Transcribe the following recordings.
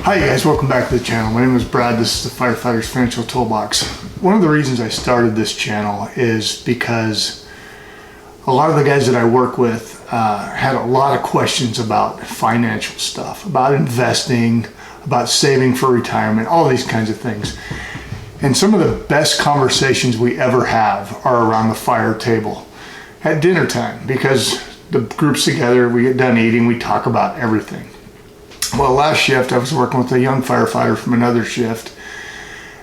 Hi guys, welcome back to the channel. My name is Brad. This is the Firefighter's Financial Toolbox. One of the reasons I started this channel is because a lot of the guys that I work with had a lot of questions about financial stuff, about investing, about saving for retirement, all these kinds of things. And some of the best conversations we ever have are around the fire table at dinner time, because the group's together, we get done eating, we talk about everything. Well, last shift I was working with a young firefighter from another shift,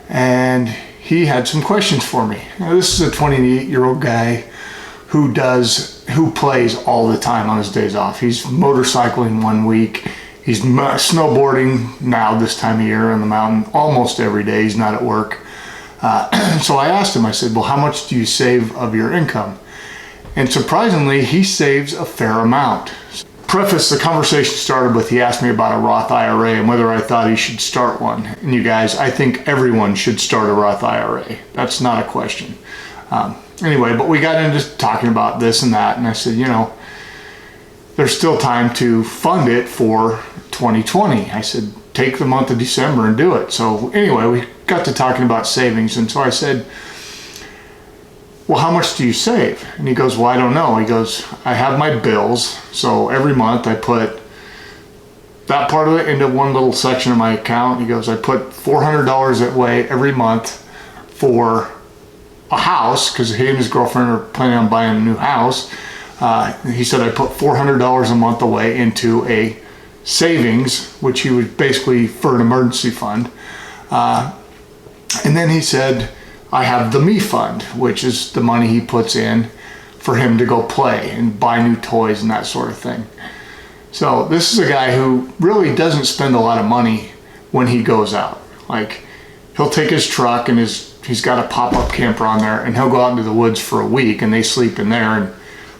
and he had some questions for me. Now, this is a 28-year-old guy who plays all the time on his days off. He's motorcycling one week, he's snowboarding now this time of year on the mountain almost every day. He's not at work. So I asked him, I said, well, how much do you save of your income? And surprisingly, he saves a fair amount. Preface, the conversation started with, he asked me about a Roth IRA and whether I thought he should start one. And you guys, I think everyone should start a Roth IRA. That's not a question. Anyway, but we got into talking about this and that, and I said, you know, there's still time to fund it for 2020. I said, take the month of December and do it. So anyway, we got to talking about savings, and so I said, well, how much do you save? And he goes, well, I don't know. He goes, I have my bills, so every month I put that part of it into one little section of my account. He goes, I put $400 away every month for a house, because he and his girlfriend are planning on buying a new house. He said I put $400 a month away into a savings, which he would basically for an emergency fund. And then he said, I have the me fund, which is the money he puts in for him to go play and buy new toys and that sort of thing. So this is a guy who really doesn't spend a lot of money when he goes out. Like, he'll take his truck and he's got a pop-up camper on there, and he'll go out into the woods for a week and they sleep in there and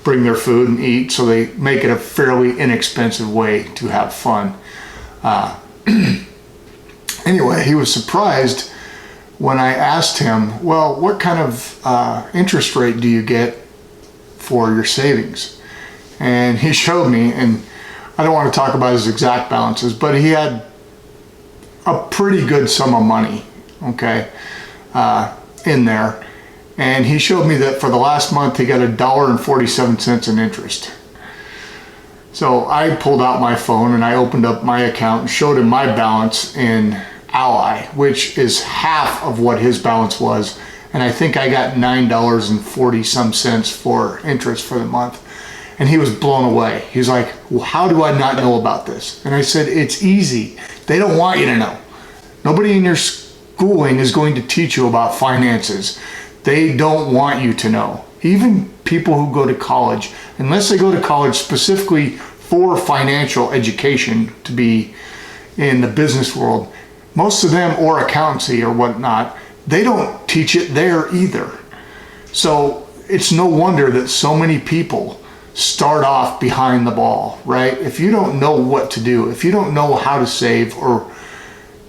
bring their food and eat. So they make it a fairly inexpensive way to have fun. Anyway, he was surprised when I asked him, well, what kind of interest rate do you get for your savings? And he showed me, and I don't want to talk about his exact balances, but he had a pretty good sum of money, okay, in there. And he showed me that for the last month he got $1.47 in interest. So I pulled out my phone and I opened up my account and showed him my balance in Ally, which is half of what his balance was, and I think I got $9.40 some cents for interest for the month. And he was blown away. He's like, well, how do I not know about this? And I said, it's easy. They don't want you to know. Nobody in your schooling is going to teach you about finances. They don't want you to know. Even people who go to college, unless they go to college specifically for financial education to be in the business world, most of them, or accountancy or whatnot, they don't teach it there either. So it's no wonder that so many people start off behind the ball, right? If you don't know what to do, if you don't know how to save, or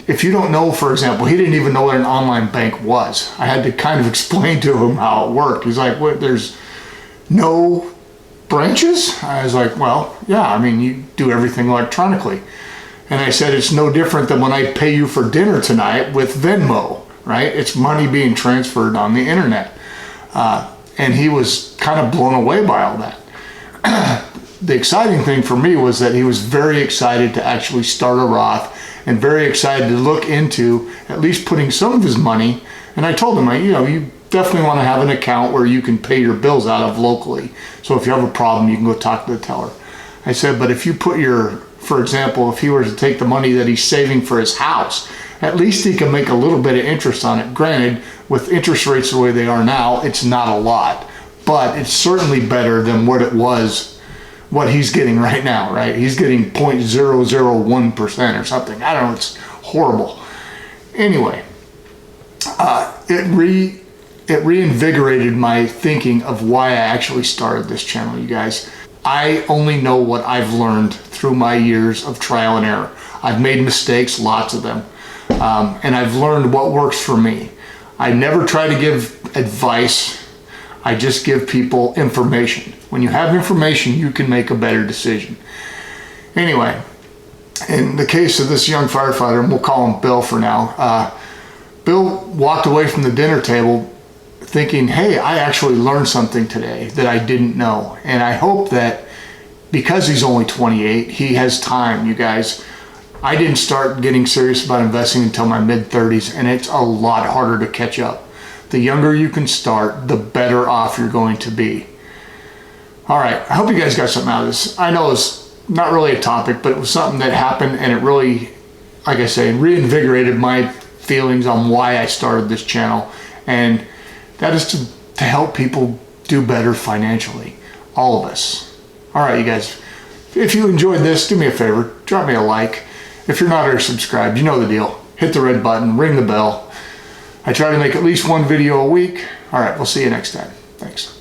if you don't know, for example, he didn't even know what an online bank was. I had to kind of explain to him how it worked. He's like, what, there's no branches? I was like, well, yeah, I mean, you do everything electronically. And I said, it's no different than when I pay you for dinner tonight with Venmo, right? It's money being transferred on the internet. And he was kind of blown away by all that. The exciting thing for me was that he was very excited to actually start a Roth, and very excited to look into at least putting some of his money. And I told him, you know, you definitely want to have an account where you can pay your bills out of locally. So if you have a problem, you can go talk to the teller. I said, but if you put for example, if he were to take the money that he's saving for his house, at least he can make a little bit of interest on it. Granted, with interest rates the way they are now, it's not a lot, but it's certainly better than what it was, what he's getting right now, right? He's getting 0.001% or something. I don't know, it's horrible. Anyway, it reinvigorated my thinking of why I actually started this channel, you guys. I only know what I've learned through my years of trial and error. I've made mistakes, lots of them, and I've learned what works for me. I never try to give advice. I just give people information. When you have information, you can make a better decision. Anyway, in the case of this young firefighter, and we'll call him Bill for now, Bill walked away from the dinner table thinking, hey, I actually learned something today that I didn't know. And I hope that because he's only 28, he has time, you guys. I didn't start getting serious about investing until my mid-30s, and it's a lot harder to catch up. The younger you can start, the better off you're going to be. All right, I hope you guys got something out of this. I know it's not really a topic, but it was something that happened, and it really, like I say, reinvigorated my feelings on why I started this channel. And that is to help people do better financially. All of us. All right, you guys. If you enjoyed this, do me a favor. Drop me a like. If you're not already subscribed, you know the deal. Hit the red button. Ring the bell. I try to make at least one video a week. All right, we'll see you next time. Thanks.